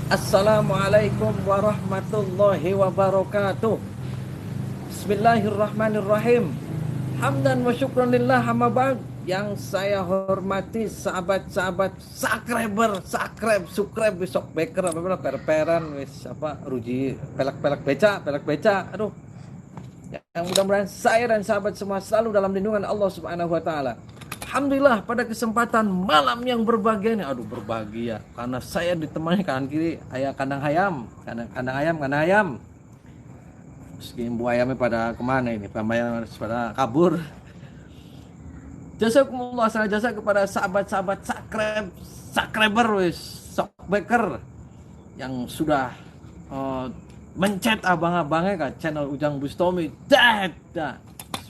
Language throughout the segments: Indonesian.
Assalamualaikum warahmatullahi wabarakatuh. Bismillahirrahmanirrahim. Hamdan wa syukran lillah, amma ba'd. Yang saya hormati sahabat-sahabat subscribe besok beker apa perperan wis apa ruji pelak-pelak beca. Aduh. Yang mudah-mudahan saya dan sahabat semua selalu dalam lindungan Allah Subhanahu wa taala. Alhamdulillah pada kesempatan malam yang berbahagia ini, berbahagia karena saya ditemani kanan kiri ayah kandang ayam. Meski ibu ayamnya pada kemana ini, pada kabur. Jazakumullah khairan jasa kepada sahabat-sahabat subscriber Shockbacker yang sudah mencet abang-abangnya ke channel Ujang Bustomi.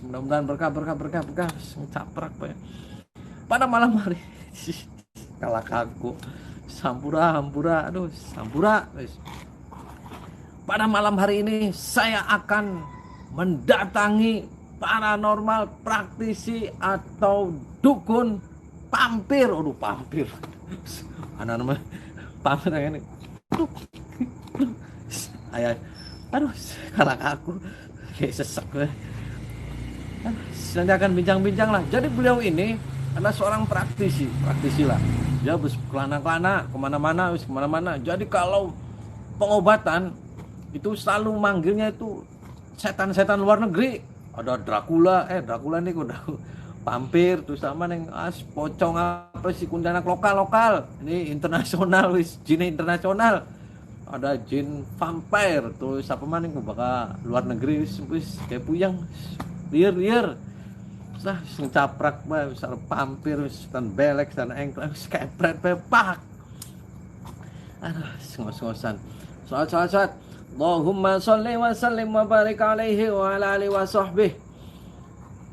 Mudah-mudahan berkah ngecaprak Pak. Pada malam hari kalah kaku sampura. Pada malam hari ini saya akan mendatangi paranormal praktisi atau dukun pampir. Pampir. Anak-anak pampir ini. Kalah kaku kayak sesek gue. Nanti akan bincang-bincang lah. Jadi beliau ini adalah seorang praktisi lah. Dia kelana-kelana kemana-mana. Jadi kalau pengobatan itu selalu manggilnya itu setan-setan luar negeri. Ada Dracula ini udah pampir, terus sama neng pocong apa sih kuntilanak lokal. Ini internasional jin internasional. Ada jin vampire, terus apa maning bakal luar negeri wis kayak puyang. Liar lah ngecaprak bae wis pampir wis tan belek tan engklek wis kepret pepak. Ngos-ngosan. Salat. Allahumma sholli wa sallim wa barik alaihi wa ala alihi wa sahbihi.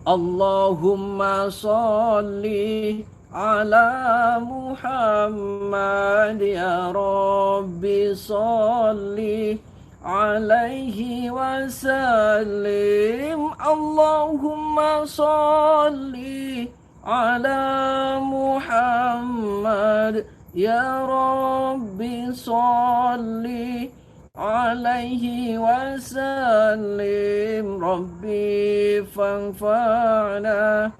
Allahumma sholli ala Muhammad ya Rabbi sholli alaihi wasallim. Allahumma sholli ala Muhammad ya Rabbi sholli alaihi wasallim. Rabbi fanfa'na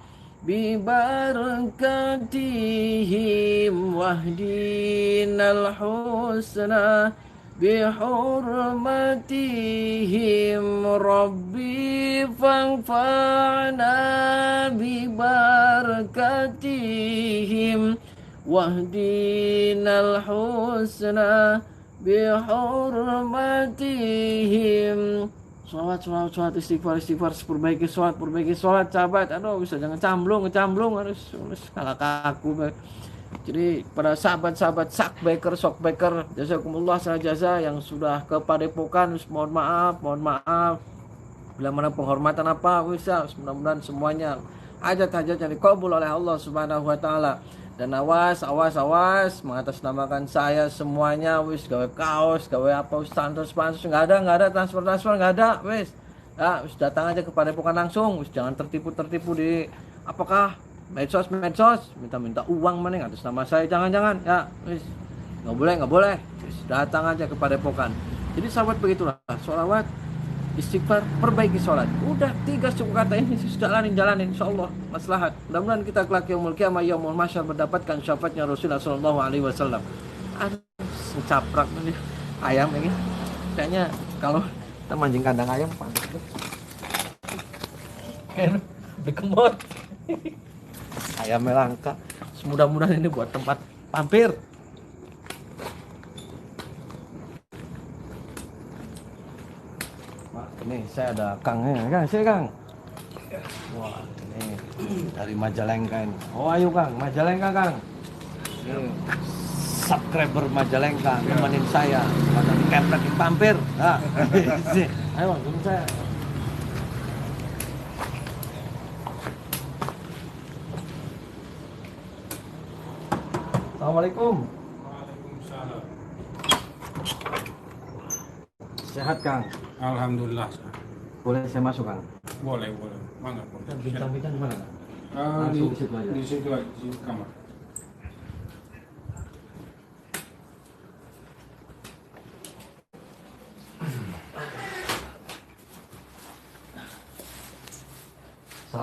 bibarakatihim wahdinal husna bihurmatihim. Rabbi fanfa'na bibarakatihim wahdinal husna bihurmatihim. Sholawat istighfar perbaiki sholat sahabat. Bisa jangan ngecamblung harus kalah kaku. Jadi pada sahabat-sahabat shockbacker jazakumullah jasa yang sudah ke padepokan, mohon maaf bila mana penghormatan apa mudah-mudahan semuanya hajat-hajat yang dikabul oleh Allah Subhanahu wa taala. Dan awas mengatasnamakan saya semuanya gawe kaos, gawe apa pansos enggak ada transfer enggak ada datang aja ke padepokan langsung, jangan tertipu di apakah medsos minta uang mana atas nama saya, jangan nggak boleh datang aja ke padepokan. Jadi sahabat begitulah, sholawat istighfar perbaiki sholat, udah 3 suku kata ini jalanin insyaallah maslahat. Mudah-mudahan kita kelak yaumul qiyamah yaumul mahsyar mendapatkan syafaatnya Rasulullah sallallahu alaihi wasallam. Caprak nih ayam ini kayaknya kalau kita mancing kandang ayam panas kayak dikemot. Ayamnya langka. Mudah-mudahan ini buat tempat pampir. Ini saya ada Kang. Wah, ini dari Majalengka ini. Oh, ayo Kang, Majalengka Kang. Ini subscriber Majalengka nemenin saya. Pada dikeprekin pampir. Ayo Bang, tunggu saya. Assalamualaikum. Waalaikumsalam. Sehat Kang? Alhamdulillah. Boleh saya masuk Kang? Boleh. Mangga. Bincang-bincang di mana Kang? Di situ aja, di kamar.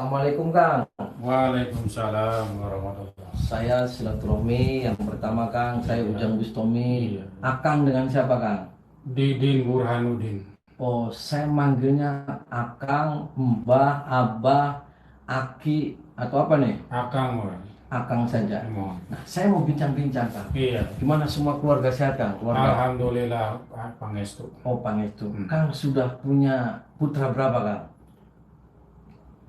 Assalamualaikum Kang. Waalaikumsalam warahmatullahi. Saya silaturahmi yang pertama Kang. Saya Ujang Bustomi. Iya. Akang dengan siapa Kang? Didin Burhanuddin. Oh, saya manggilnya Akang, Mbah, Abah, Aki atau apa nih? Akang wah. Akang saja. Mohon. Nah, saya mau bincang-bincang Kang. Iya. Gimana semua keluarga sehat Kang? Keluarga. Alhamdulillah pangestu. Oh, Pangestu. Kang sudah punya putra berapa Kang?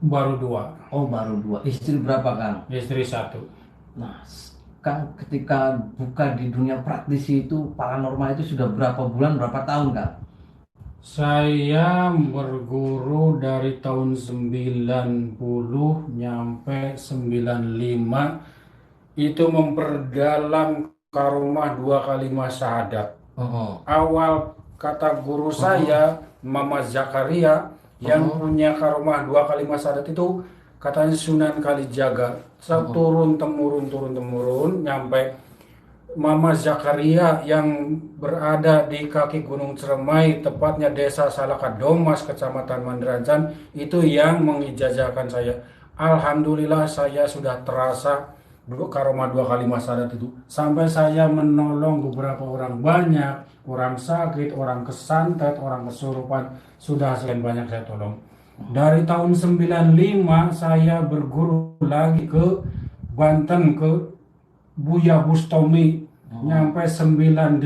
Baru 2, Oh, baru 2. Istri berapa Kang? istri 1. Nah, Kang ketika buka di dunia praktisi itu paranormal itu sudah berapa bulan, berapa tahun Kang? Saya berguru dari tahun 90 nyampe 95 itu memperdalam karomah 2 kalimat syahadat. Awal kata guru saya Mama Zakaria yang punya karomah 2 kalimat syahadat itu katanya Sunan Kalijaga. Turun temurun nyampe Mama Zakaria yang berada di kaki Gunung Ciremai, tepatnya Desa Salakadomas, Kecamatan Mandarancan, itu yang mengijazahkan saya. Alhamdulillah saya sudah terasa karomah 2 kalimat syahadat itu. Sampai saya menolong beberapa orang, banyak orang sakit, orang kesantet, orang kesurupan, sudah sekian banyak saya tolong. Dari tahun 95 saya berguru lagi ke Banten, ke Buya Bustomi, nyampe 98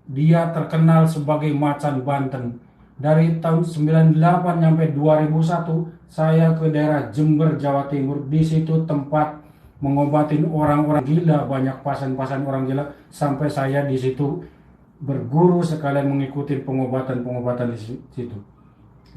dia terkenal sebagai macan Banten. Dari tahun 98 nyampe 2001 saya ke daerah Jember, Jawa Timur. Di situ tempat mengobatin orang-orang gila, banyak pasien-pasien orang gila, sampai saya di situ berguru sekalian mengikuti pengobatan-pengobatan di situ.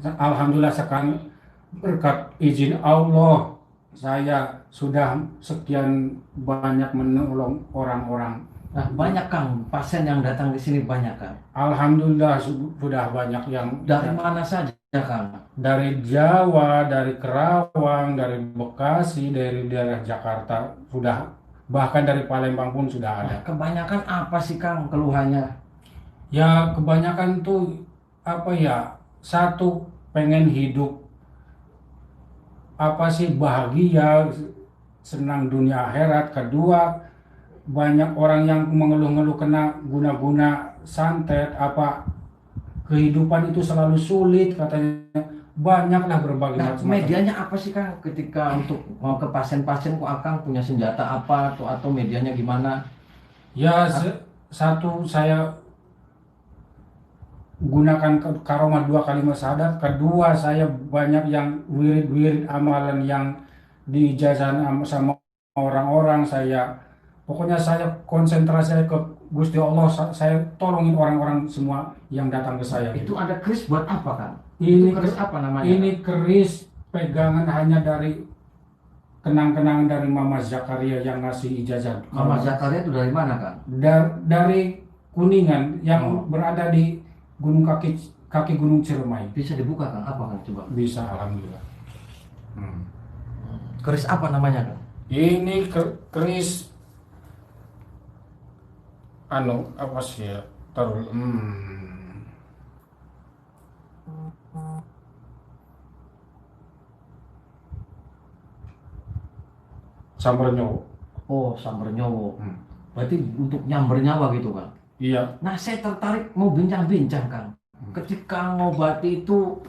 Alhamdulillah sekarang berkat izin Allah saya sudah sekian banyak menolong orang-orang. Nah, banyak Kang pasien yang datang di sini, banyak Kang. Alhamdulillah sudah banyak yang Dari mana saja Kang? dari Jawa, dari Kerawang, dari Bekasi, dari daerah Jakarta, sudah bahkan dari Palembang pun sudah ada. Kebanyakan apa sih Kang keluhannya? Ya kebanyakan tuh apa ya, satu pengen hidup apa sih bahagia, senang dunia akhirat. Kedua, banyak orang yang mengeluh-ngeluh kena guna-guna santet, apa kehidupan itu selalu sulit katanya. Banyaklah berbagai Nah, macam. medianya apa sih Kang ketika untuk mau ke pasien-pasien, kok Akang punya senjata apa atau medianya gimana? Ya satu saya gunakan karomah 2 kalimat syahadat. Kedua, saya banyak yang wirid-wirid amalan yang diijazahkan sama orang-orang. Pokoknya saya konsentrasi ke Gusti Allah. Saya tolongin orang-orang semua yang datang ke saya. Itu ada keris buat apa Kang? Ini Itu keris apa namanya? Ini keris pegangan hanya dari kenang-kenangan dari Mama Zakaria yang ngasih ijazah. Mama Zakaria itu dari mana Kang? Dari Kuningan yang berada di kaki Gunung Ciremai. Bisa dibuka Kang? Apa Kang coba? Bisa, alhamdulillah. Keris apa namanya Kang? Ini keris apa sih ya? Taruh. Sambernyowo. Oh, Sambernyowo. Berarti untuk nyamber nyawa gitu Kang? Iya. Nah, saya tertarik mau bincang-bincang Kang. Ketika ngobati itu,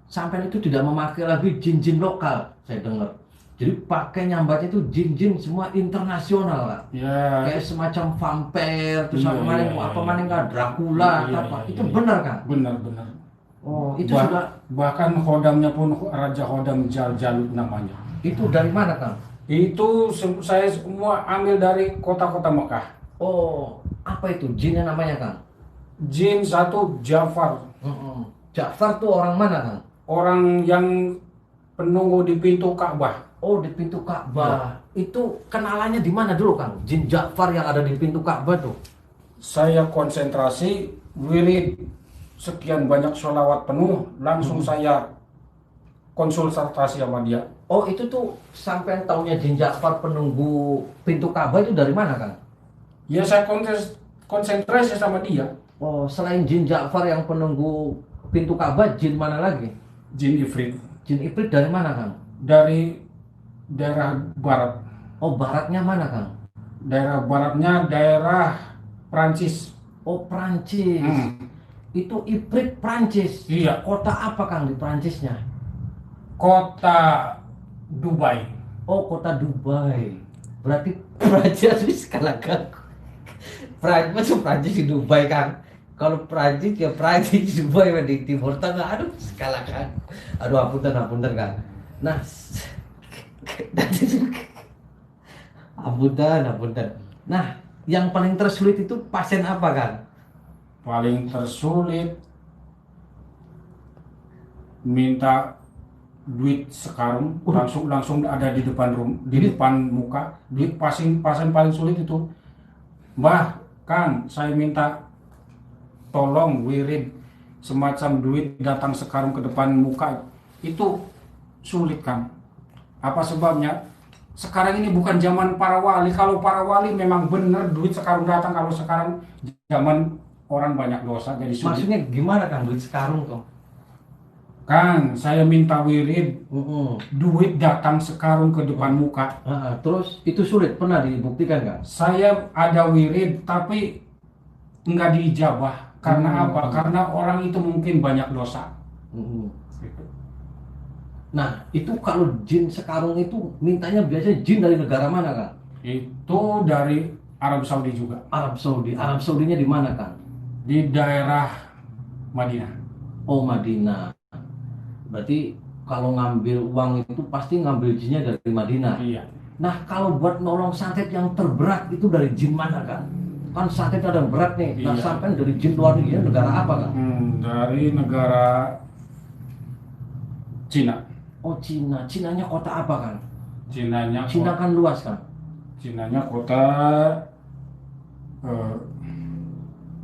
sampai itu tidak memakai lagi jin-jin lokal, saya dengar. Jadi pakai nyambat itu jin-jin semua internasional Kang. Ya. Kayak semacam vampir, terus Iya, apa kemarin iya, apa iya. kemarin kan Dracula, Iya, apa iya, itu iya. benar Kang? Benar. Oh, itu sudah. Bahkan khodamnya pun Raja Khodam Jalut namanya. Itu dari mana Kang? Itu saya semua ambil dari kota-kota Mekah. Oh, apa itu jinnya namanya Kang? Jin satu Jafar. Ja'far tuh orang mana Kang? Orang yang penunggu di pintu Ka'bah. Oh, di pintu Ka'bah. Itu kenalannya di mana dulu Kang? Jin Ja'far yang ada di pintu Ka'bah tuh. Saya konsentrasi wirid sekian banyak sholawat penuh, langsung saya konsultasi sama dia. Oh, itu tuh sampai taunya Jin Ja'far penunggu pintu Ka'bah itu dari mana Kang? Ya saya konsentrasi sama dia. Oh, selain Jin Ja'far yang penunggu pintu Ka'bah, jin mana lagi? Jin Ifrit. Jin Ifrit dari mana Kang? dari daerah barat. Oh, baratnya mana, Kang? Daerah baratnya daerah Prancis. Oh, Prancis. Itu Iprit Prancis. Iya. Kota apa, Kang, di Prancisnya? Kota Dubai. Oh, kota Dubai. Berarti Prancis kalah, Kang. Prancis, Prancis di Dubai, Kang. Kalau Prancis ya Prancis di Dubai di Timur Tengah. Aduh, kalah, Kang. Aduh, apunten, Kang. Nah, apunten. Nah, yang paling tersulit itu pasien apa, Kang? Paling tersulit minta duit sekarang langsung ada di depan di depan muka. Di pasien paling sulit itu, Mbah, Kang, saya minta tolong wirid semacam duit datang sekarang ke depan muka. Itu sulit, Kang. Apa sebabnya? Sekarang ini bukan zaman para wali. Kalau para wali memang benar duit sekarang datang. Kalau sekarang zaman orang banyak dosa, jadi sulit. Maksudnya gimana, Kang, duit sekarung, Kang? Kang, saya minta wirid duit datang sekarang ke depan muka. Terus itu sulit, pernah dibuktikan, Kang? Saya ada wirid tapi nggak diijabah. Karena apa? Karena orang itu mungkin banyak dosa. Gitu. Nah, itu kalau jin sekarung itu mintanya biasanya jin dari negara mana, Kang? Itu dari Arab Saudi juga. Arab Saudi. Arab Saudinya di mana, Kang? Di daerah Madinah. Oh, Madinah. Berarti kalau ngambil uang itu pasti ngambil jinnya dari Madinah. Iya. Nah, kalau buat nolong santet yang terberat itu dari jin mana, Kang? Kan santet ada yang berat nih. Nah, Iya. sampai dari jin luar negeri negara apa, Kang? Dari negara Cina. Oh, Cina. Cinanya kota apa, Kang? Cinanya Cina kan luas, Kang. Cinanya kota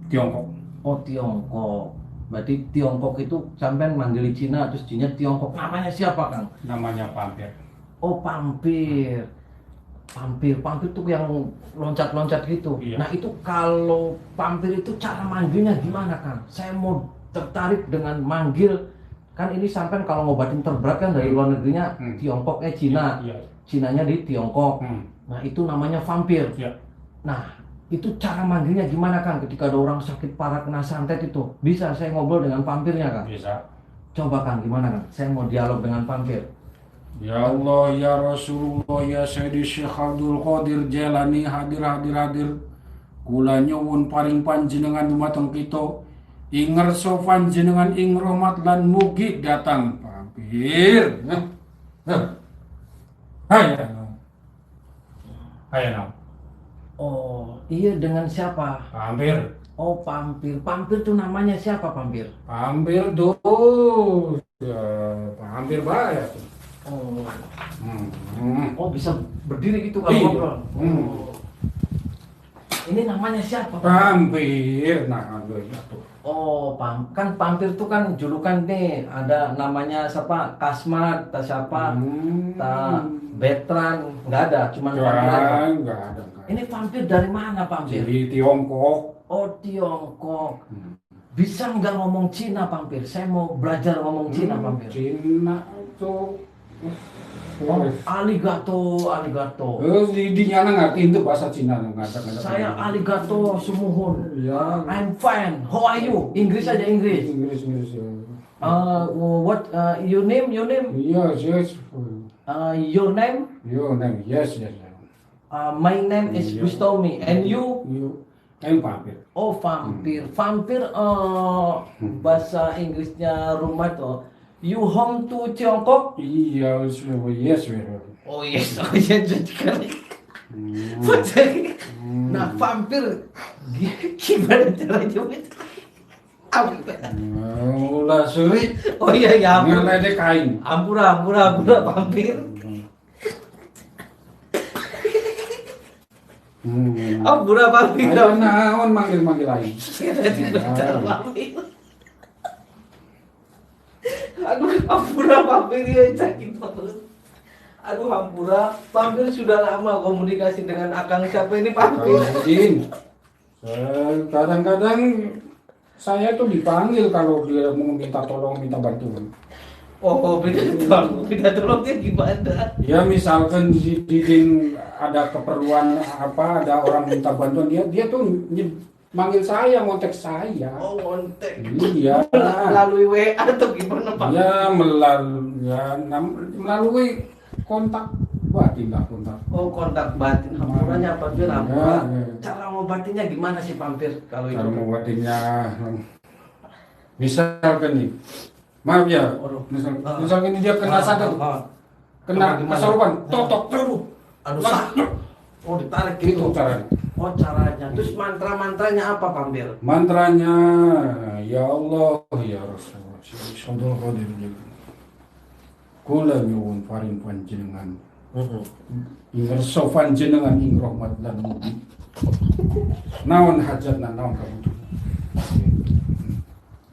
Tiongkok. Oh, Tiongkok. Berarti Tiongkok itu sampai manggil Cina terus jinnya Tiongkok. Namanya siapa, Kang? Namanya Pampir. Oh, Pampir. Pampir tuh yang loncat-loncat gitu. Iya. Nah, itu kalau Pampir itu cara manggilnya gimana, Kang? Saya mau tertarik dengan manggil. Kan ini sampai kalau ngobatin terberat kan dari luar negerinya Tiongkoknya Cina. Iya. Cinanya di Tiongkok. Nah, itu namanya vampir. Iya. Nah, itu cara manggilnya gimana, Kang? Ketika ada orang sakit parah kena santet itu, bisa saya ngobrol dengan vampirnya, Kang? Bisa. Coba, Kang, gimana, Kang? Saya mau dialog dengan vampir. Ya Allah, ya Rasulullah, ya Sayyidi Syekh Abdul Qadir Jailani, hadir. Kula nyuwun paring panjenengan dumateng kita. Inger sofan jenengan ing rahmat lan mugi datang Pampir. Hayana. Oh, iya, dengan siapa? Pampir. Oh, Pampir. Pampir tuh namanya siapa, Pampir? Pampir tuh. Ya, Pampir bahaya. Oh, Hmm. bisa berdiri gitu kalau Iya. ngobrol. Ini namanya siapa, Pak? Pampir. Nah, aduh ya tuh. Oh, kan Pampir tuh kan julukan nih. Ada namanya siapa? Kasmat, tak siapa? Tak Betran. Nggak ada, cuma Pampir aja. Enggak ada. Ini vampir dari mana, Pampir? Di Tiongkok. Oh, Tiongkok. Bisa nggak ngomong Cina, Pampir? Saya mau belajar ngomong Cina, Pampir. Cina itu. Oh, aligato. Di nyana ngerti itu bahasa Cina nggak ada. Saya aligato sumuhun. Ya. I'm fine. How are you? Inggris aja, Inggris. Inggris ya. What your name? Yes. Your name? Your name, yes. My name is Iya. Gustomi. And you? Kan Pampir. Oh, vampir. Vampir bahasa Inggrisnya rumah tuh. You home to Tiongkok? Iya, yes. Oh yes, jadi kali. Nah, vampir gimana caranya? Ulah sulit. Oh iya, Ngeledek kain. Ampura vampir. Ampura vampir. Ayo naon manggil lain. Aduh, Hampura vampir ya sakit terus. Aduh, Hampura vampir sudah lama komunikasi dengan Akang siapa ini vampir. Jin. Kadang-kadang saya tuh dipanggil kalau dia mau minta tolong, minta bantuan. Oh, minta tolongnya gimana? Ya misalkan di Didin ada keperluan apa, ada orang minta bantuan, dia tuh manggil saya, ngontek saya. Oh, kontak. Iya. Melalui WA atau gimana, Pak? Ya melalui kontak batin lah, kontak. Oh, kontak batin. Hampurannya Pampir, hampura. Ya. Cara ngobatinnya gimana sih Pampir kalau itu? Cara membuatnya misalkan nih, maaf ya, misalkan ini dia kena sadar, kena kesurupan, totok, Aduh, sakit. Oh, ditarik itu gitu. caranya. Oh, caranya. Terus mantra-mantranya apa, Pampir? Mantranya, ya Allah, ya Rasulullah, sallallahu alaihi wasallam. Kula nyuwun paring panjenengan. Ingkang sofan jenengan ing rahmat lan mugi. Naon hajatna naon kabutuhan.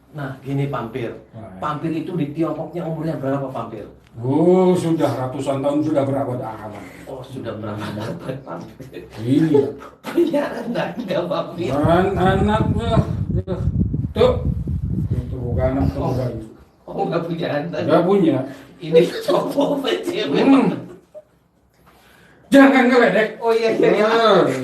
Nah, gini Pampir. Pampir itu di Tiongkoknya umurnya berapa, Pampir? Oh, sudah ratusan tahun, sudah berabad-abad. Oh, sudah berapa Pampir? Iya. Punya anak nggak, Pampir? Anaknya, tuh, itu bukan anak tuh, Oh, nggak punya anak. nggak punya. Ini cowok apa cewek? Jangan ngeledek. Oh iya.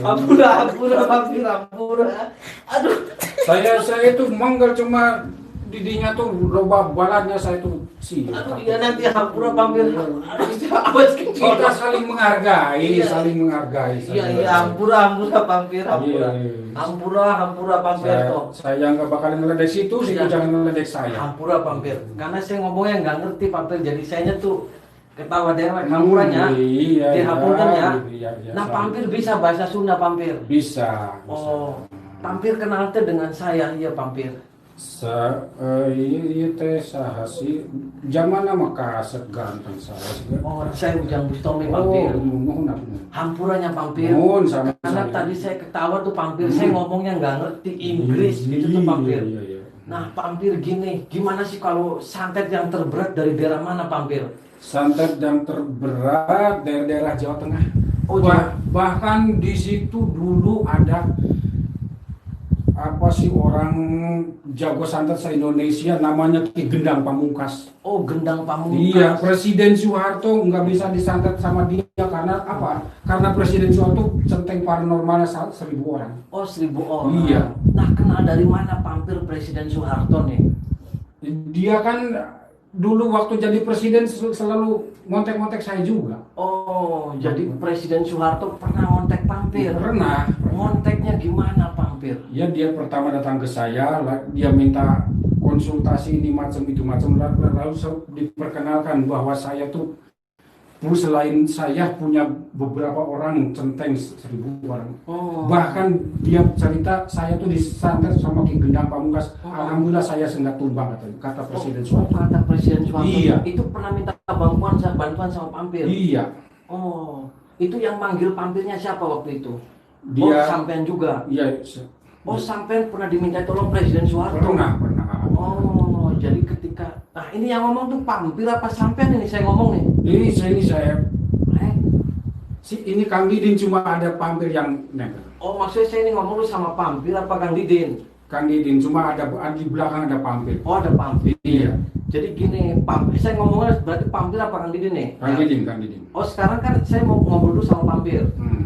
Ampura, Pampir, ampura. Aduh. Saya itu manggal cuma didinya tuh loba balannya saya tuh sih. Aduh, iya nanti hampura Pampir. Aduh, awas kecil. Kita saling menghargai, Iya. saling menghargai. Iya, hampura Pampir, hampura. Iya. Hampura Pampir toh. Saya nggak bakalan ngeledek situ, situ Iya. jangan ngeledek saya. Hampura Pampir. Karena saya ngomongnya nggak ngerti Pampir, jadi saya tuh ketawa dewek hampuranya. Iya, Dihapurkan ya. iya, Nah, Pampir bisa bahasa Sunda, Pampir. Bisa. Oh, Pampir kenal teh dengan saya, iya Pampir. Iya teh saha sih. Zaman nama kaset ganteng saya sih. Oh, saya Ujang Bustomi Oh, Pampir. nuhun. Hampuranya Pampir. Nuhun sama Karena saya. tadi saya ketawa tuh Pampir, saya ngomongnya nggak ngerti Inggris gitu tuh Pampir. Iya. Nah Pampir gini, gimana sih kalau santet yang terberat dari daerah mana Pampir? Santet yang terberat daerah Jawa Tengah. Oh, Jawa. Bahkan di situ dulu ada apa sih orang jago santet se-Indonesia namanya Ki Gendang Pamungkas. Oh, Gendang Pamungkas. Iya, Presiden Soeharto nggak bisa disantet sama dia karena apa? Karena Presiden Soeharto centeng paranormalnya 1.000 orang. Oh, 1.000 orang. Iya. Nah, kenal dari mana Pampir Presiden Soeharto nih? Dia kan dulu waktu jadi presiden selalu ngontek-ngontek saya juga. Oh, jadi Presiden Soeharto pernah ngontek Pampir. Pernah. Ngonteknya gimana Pampir? Ya dia pertama datang ke saya, dia minta konsultasi ini macam itu macam, lalu diperkenalkan bahwa saya tuh selain saya punya beberapa orang centeng 1.000 orang. Oh. Bahkan dia cerita saya tuh disantet sama Ki Gendang Pamungkas. Alhamdulillah saya sendat tumbang kata Presiden Soeharto. Kata Presiden Soeharto. Iya. Itu pernah minta bantuan sama Pampir. Iya. Oh, itu yang manggil Pampirnya siapa waktu itu? Dia sampean juga. Iya. Oh, sampean pernah diminta tolong Presiden Soeharto. Pernah. Oh, jadi ketika ini yang ngomong tuh Pampir apa sampean ini saya ngomong nih? Ini saya Eh? ini Kang Didin cuma ada Pampir yang nempel. Oh, maksudnya saya ini ngomong lu sama Pampir apa Kang Didin? Kang Didin cuma ada di belakang ada Pampir. Oh, ada Pampir. Iya. Jadi gini, Pampir, saya ngomongnya berarti Pampir apa Kang Didin nih? Kang Didin. Oh, sekarang kan saya mau ngobrol dulu sama Pampir. Hmm.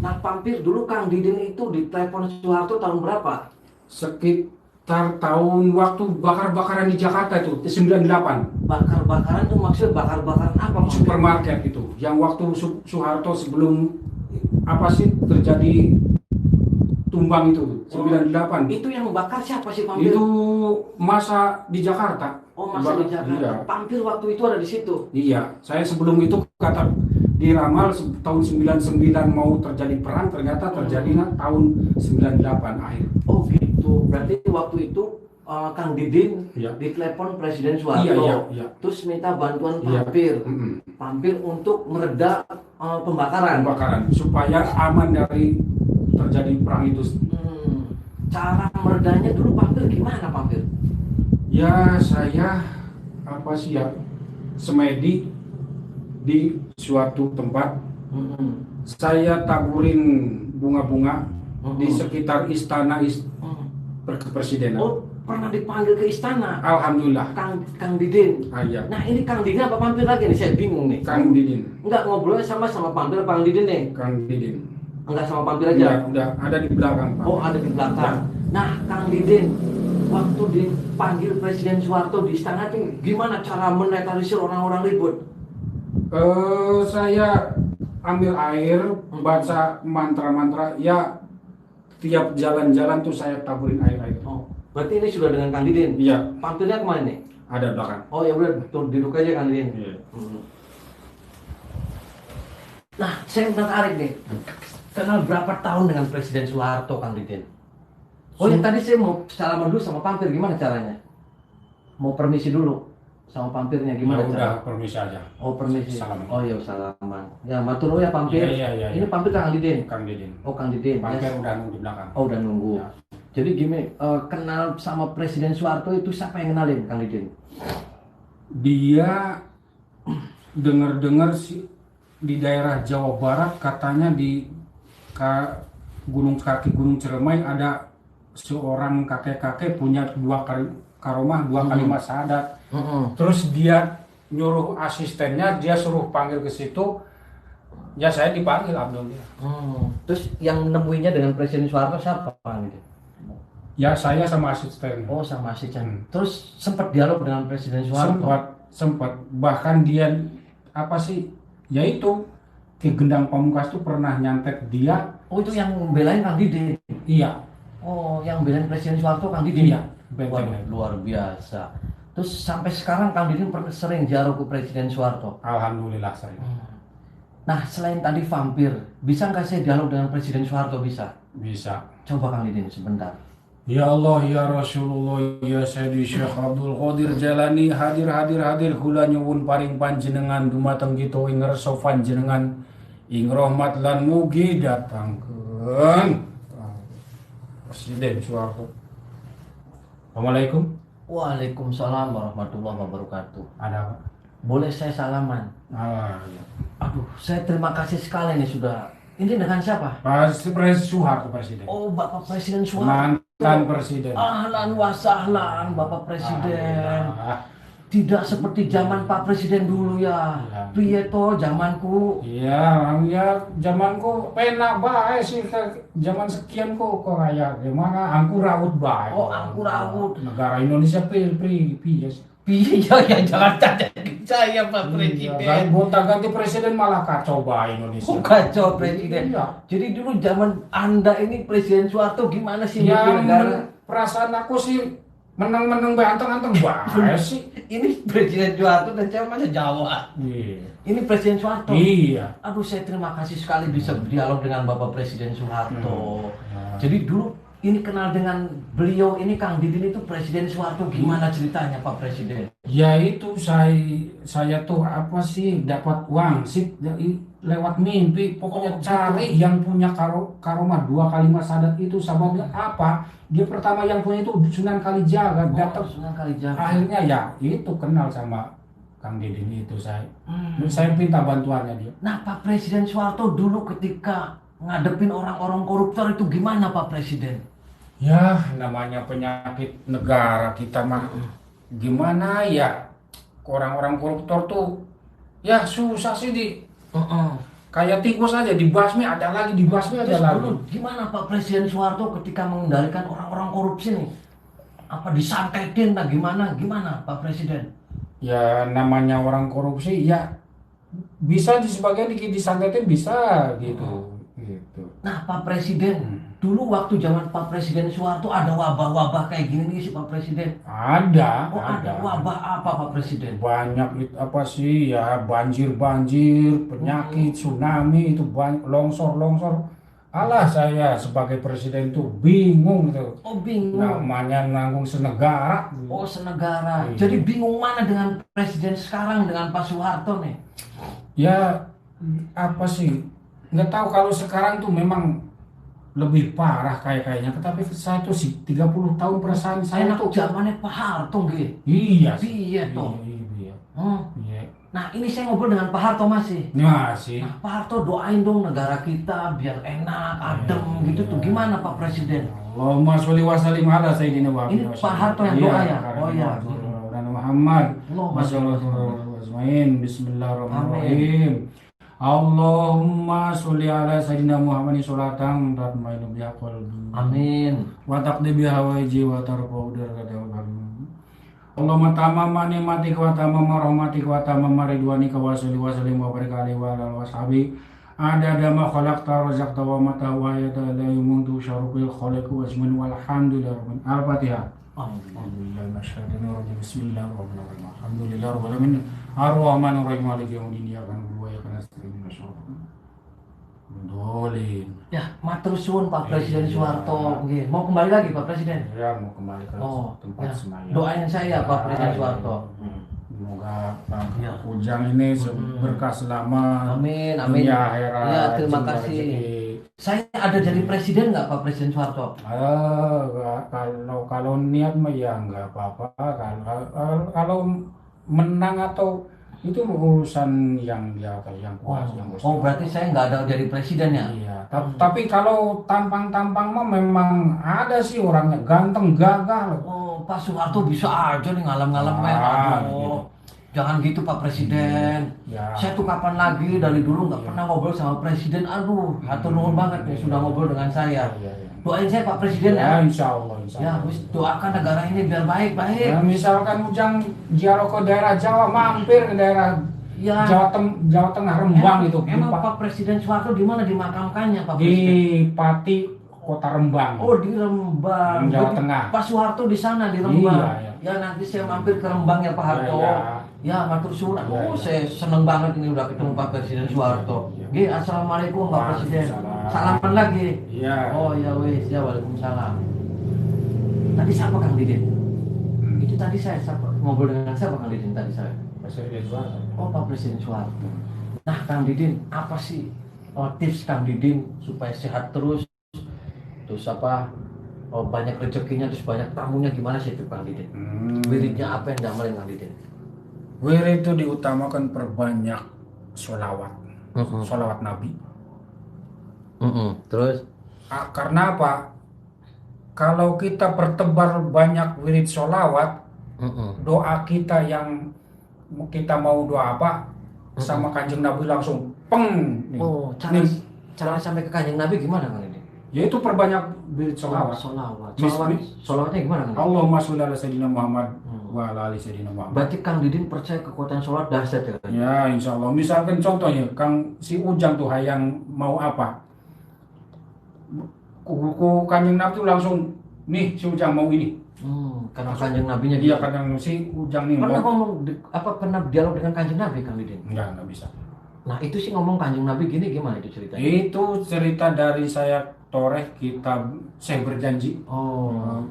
Nah, Pampir dulu Kang Didin itu ditelepon Soeharto tahun berapa? Sekitar tahun waktu bakar-bakaran di Jakarta itu 98. Bakar-bakaran tuh maksudnya bakar-bakaran apa? Pampir? Supermarket itu. Yang waktu Soeharto sebelum apa sih terjadi tumbang itu 98. Itu yang bakar siapa sih Pampir? Itu masa di Jakarta. Oh, masa di Jakarta. Iya. Pampir waktu itu ada di situ. Iya, saya sebelum itu kata diramal tahun 99 mau terjadi perang, ternyata terjadinya tahun 98 akhir. Oh gitu, berarti waktu itu Kang Didin Iya. ditelepon Presiden Soeharto, Iya. terus minta bantuan Iya. Pampir, Mm-mm. Pampir untuk mereda pembakaran. Pembakaran supaya aman dari terjadi perang itu. Cara meredanya dulu Pampir gimana Pampir? Ya saya apa sih ya semedi di suatu tempat saya taburin bunga-bunga di sekitar istana kepresidenan. Oh, pernah dipanggil ke istana. Alhamdulillah. Kang Didin. Iya. Nah ini Kang Didin apa Pampir lagi nih? Saya bingung nih. Kang Didin. Enggak, ngobrolnya sama Pampir apa Kang Didin nih? Kang Didin. Enggak, sama Pampir aja. Udah ada di belakang, Pak. Oh, ada di belakang. Nah, Kang Didin, waktu dipanggil Presiden Soeharto di istana itu gimana cara menetralisir orang-orang ribut? Saya ambil air, baca mantra-mantra, ya tiap jalan-jalan tuh saya taburin air-air. Oh, berarti ini sudah dengan Kang Didin? Iya. Pampirnya kemana nih? Ada belakang. Oh ya udah, duduk aja Kang Didin. Iya. Nah, saya tertarik nih. Kenal berapa tahun dengan Presiden Soeharto, Kang Didin? Oh ya, tadi saya mau salaman dulu sama Pampir, gimana caranya? Mau permisi dulu sama Pampirnya, gimana Ya udah, caranya? permisi aja. Oh, permisi. Salaman. Oh ya, salaman. Ya, matur nuwun ya Pampir. Iya. Ini Pampir Kang Didin. Kang Didin. Oh, Kang Didin. Pampir Ya. udah nunggu di belakang. Oh, udah nunggu. Ya. Jadi gini, kenal sama Presiden Soeharto itu siapa yang kenalin, Kang Didin? Dia dengar-dengar sih di daerah Jawa Barat katanya di kaki Gunung Ciremai ada seorang kakek-kakek punya dua karomah, dua kalimat syahadat. Terus dia nyuruh asistennya, dia suruh panggil ke situ. Ya saya dipanggil, alhamdulillah. Terus yang nemuinya dengan Presiden Soeharto siapa, Kang Didin? Ya saya sama asisten. Oh, sama asisten. Terus sempat dialog dengan Presiden Soeharto? Sempat. Bahkan dia yaitu Ki Gendang Pamungkas tuh pernah nyantet dia. Oh, itu yang belain Kang Didin? Iya. Oh, yang belain Presiden Soeharto Kang Didin? Iya. Waduh, luar biasa. Terus sampai sekarang Kang Didin pernah sering dialog ke Presiden Soeharto? Alhamdulillah saya. Nah, selain tadi vampir, bisa nggak saya dialog dengan Presiden Soeharto? Bisa? Bisa. Coba Kang Didin sebentar. Ya Allah, ya Rasulullah, ya Sayyidi Syekh Abdul Qadir Jalani, hadir kula nyuwun paring panjenengan dumateng kita ing ngarsa panjenengan ing rahmat lan mugi datangkeun Presiden Soeharto. Assalamualaikum. Waalaikumsalam warahmatullahi wabarakatuh. Ada apa? Boleh saya salaman? Ya. Aduh, saya terima kasih sekali nih sudah. Ini dengan siapa? Presiden Soeharto, Presiden. Oh, Bapak Presiden Soeharto. Mantan Presiden. Ahlan wa sahlan, Bapak Presiden. Alhamdulillah. Tidak seperti zaman Pak Presiden dulu ya. Ya. Piye to zamanku? Iya, zamanku penak bae sih zaman sekian kok kayak gimana angku raut bae. Oh, angku raut. Negara Indonesia piye sih? Piye ya jangan tanya saya Pak Presiden. Iya, gonta-ganti presiden malah kacau bae Indonesia. Oh, kacau Presiden. Iya. Jadi dulu zaman Anda ini Presiden Soeharto gimana sih Ya, mimpin negara? perasaan aku sih menang-menang bae anteng-anteng bae sih. Ini Presiden Soeharto dan saya masa Jawa. Iya. Ini Presiden Soeharto. Iya. Aduh, saya terima kasih sekali bisa berdialog dengan Bapak Presiden Soeharto. Ya. Jadi dulu ini kenal dengan beliau ini Kang Didin itu Presiden Soeharto, gimana ceritanya Pak Presiden? Ya itu saya tuh apa sih dapat uang sih lewat mimpi. Pokoknya cari yang punya karomah dua kalimat syahadat itu sababnya apa? Dia pertama yang punya itu Sunan Kalijaga datang. Sunan Kalijaga. Akhirnya ya itu kenal sama Kang Didin itu saya. Saya minta bantuannya dia. Nah, Pak Presiden Soeharto dulu ketika ngadepin orang-orang koruptor itu gimana Pak Presiden? Ya namanya penyakit negara kita mah gimana ya, orang-orang koruptor tuh ya susah sih kayak tikus aja dibasmi ada lagi dibasmi ada Terus lagi. dulu gimana Pak Presiden Soeharto ketika mengendalikan orang-orang korupsi nih? Apa disangkaitin atau gimana Pak Presiden? Ya namanya orang korupsi ya bisa di sebagian disangkaitin bisa gitu. Nah Pak Presiden, dulu waktu zaman Pak Presiden Soeharto ada wabah-wabah kayak gini nih sih Pak Presiden? Ada. Oh ada wabah apa Pak Presiden? Banyak apa sih ya, banjir, penyakit, tsunami itu longsor. Alah saya sebagai presiden tuh bingung gitu. Oh bingung. Namanya nanggung senegara. Oh senegara. Iya. Jadi bingung mana dengan presiden sekarang dengan Pak Soeharto nih? Ya apa sih? Nggak tahu kalau sekarang tuh memang lebih parah kayaknya. Tapi saya tuh sih 30 tahun perasaan saya Enak tuh. zamannya Pak Harto nggih. Iya. Iya toh. Iya. Hmm. Iya. Nah, ini saya ngobrol dengan Pak Harto masih. Masih. Nah, Pak Harto doain dong negara kita biar enak, adem gitu tuh. Gimana Pak Presiden? Allahumma sholli wa sallim ala sayyidina wa Ini Pak Harto yang doa ya? Oh iya. Dan Muhammad. Allahumma sholli wa Masya Bismillahirrahmanirrahim. Allahumma sholli ala sayyidina Muhammadin sholatan tatma'innu biha qalbi. Amin. Wa taqdi biha waji wa tarfa'u darajatahu. Allahumma tamama nikmatika wa tamama rahmatika wa tamama ridwanika wa salli wa sallim wa barik alaihi wa ala washabi adada ma khalaqta razaqta wa mata wa ayata la yumuntu syarukil khaliqu wa ismin walhamdulillah al-fatihah. Alhamdulillah masyadina rajim bismillahirrahmanirrahim alhamdulillah rabbil alamin arrahmanir rahim maliki yaumiddin iyyaka na'budu wa iyyaka nasta'in dolin. Ya, matur suwun Pak Presiden Soeharto. Nggih, mau kembali lagi Pak Presiden? Ya, mau kembali ke tempat ya. semaya. Doain saya Pak Presiden Soeharto. Semoga Ujang ini berkah selama Amin, amin. dunia akhirat. Ya, terima kasih. Saya ada jadi presiden nggak Pak Presiden Soeharto? Kalau niat mah ya nggak apa-apa. Kalau menang atau itu urusan yang di atas yang kuasa yang Oh, berarti saya nggak ada jadi presiden ya? Iya. Tapi kalau tampang-tampang mah memang ada sih orangnya ganteng gagah. Oh, Pak Soeharto bisa aja nih ngalam-ngalam kayak gitu. Jangan gitu Pak Presiden. Ya. Saya tuh kapan lagi dari dulu nggak pernah ngobrol sama presiden. Aduh, hatur nuhun banget nih sudah ngobrol dengan saya. Doain saya Pak Presiden ya. Insya Allah. Ya, wis doakan negara ini biar baik-baik. Ya, misalkan Ujang ziarah ke daerah Jawa, mampir ke daerah Ya. Jawa Tengah Rembang itu. Emang Pak Presiden Soeharto di mana dimakamkannya Pak Di Presiden? Pati Kota Rembang. Oh, di Rembang. Jawa Jadi, Tengah. Pak Soeharto di sana di Rembang. Iya. Ya, nanti saya mampir ke Rembang ya Pak Harto. Ya, matur suwun. Saya seneng banget ini udah ketemu Pak Presiden Soeharto. Nggih, assalamualaikum Pak Presiden. Salaman lagi. Iya. Oh ya wis, ya waalaikumsalam. Tadi siapa Kang Didin? Itu tadi saya ngobrol dengan siapa Kang Didin tadi saya? Oh, Pak Presiden Soeharto. Nah, Kang Didin, apa sih tips Kang Didin supaya sehat terus? Terus banyak rezekinya, terus banyak tamunya, gimana sih itu Kang Didin? Wiridnya apa yang diamalin Kang Didin? Wirid itu diutamakan perbanyak sholawat, sholawat Nabi. Terus? Karena apa? Kalau kita pertebar banyak wirid sholawat, doa kita yang kita mau doa apa sama Kanjeng Nabi langsung peng. Oh, cara sampai ke Kanjeng Nabi gimana Kang Didin? Yaitu perbanyak wirid sholawat. Sholawatnya gimana Kang? Allahumma sholli ala sayyidina Muhammad wa ala ali sayyidina Muhammad. Berarti Kang Didin percaya kekuatan sholat dahsyat ya? Ya, insya Allah. Misalkan contohnya, si Ujang tuh yang mau apa? Kanjeng Nabi tuh langsung, nih si Ujang mau ini. Karena Kanjeng Nabinya Iya, kadang si Ujang nih pernah mau. pernah dialog dengan Kanjeng Nabi Kang Didin? Nggak bisa. Nah, itu sih ngomong Kanjeng Nabi gini, gimana itu ceritanya? Itu cerita dari saya toreh kitab Saya Berjanji. Oh.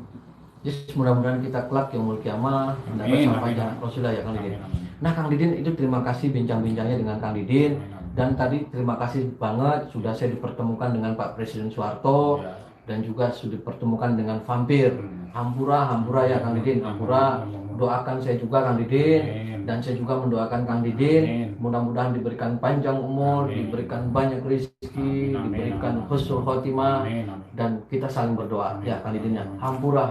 Yes, mudah-mudahan kita kelak yaumul kiamah mendapat sampainya Rasulullah ya Kang Didin. Nah, Kang Didin itu terima kasih bincang-bincangnya dengan Kang Didin. Dan tadi terima kasih banget sudah saya dipertemukan dengan Pak Presiden Soeharto dan juga sudah dipertemukan dengan vampir. Hampura ya Kang Didin. Hampura, doakan saya juga Kang Didin. Dan saya juga mendoakan Kang Didin, mudah-mudahan diberikan panjang umur, diberikan banyak rezeki, diberikan husnul khotimah, dan kita saling berdoa ya Kang Didin ya. Hampura.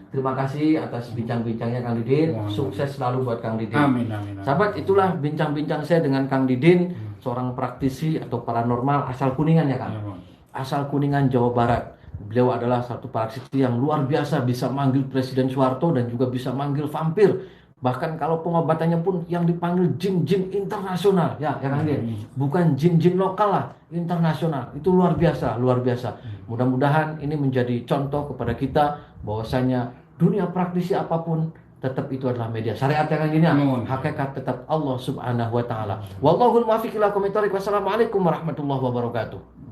Terima kasih atas bincang-bincangnya Kang Didin. Sukses selalu buat Kang Didin. Amin. Sahabat, itulah bincang-bincang saya dengan Kang Didin, seorang praktisi atau paranormal asal Kuningan ya Kang. Asal Kuningan, Jawa Barat. Beliau adalah satu praktisi yang luar biasa, bisa manggil Presiden Soeharto dan juga bisa manggil vampir. Bahkan kalau pengobatannya pun yang dipanggil jin-jin internasional ya Kang Didin. Bukan jin-jin lokal lah, internasional. Itu luar biasa. Mudah-mudahan ini menjadi contoh kepada kita bahwasanya dunia praktisi apapun tetap itu adalah media syariat ya Kang Didin. Hakikat tetap Allah Subhanahu wa taala. Wallahul muwaffiq ila aqwamit thoriq. Wassalamualaikum warahmatullahi wabarakatuh.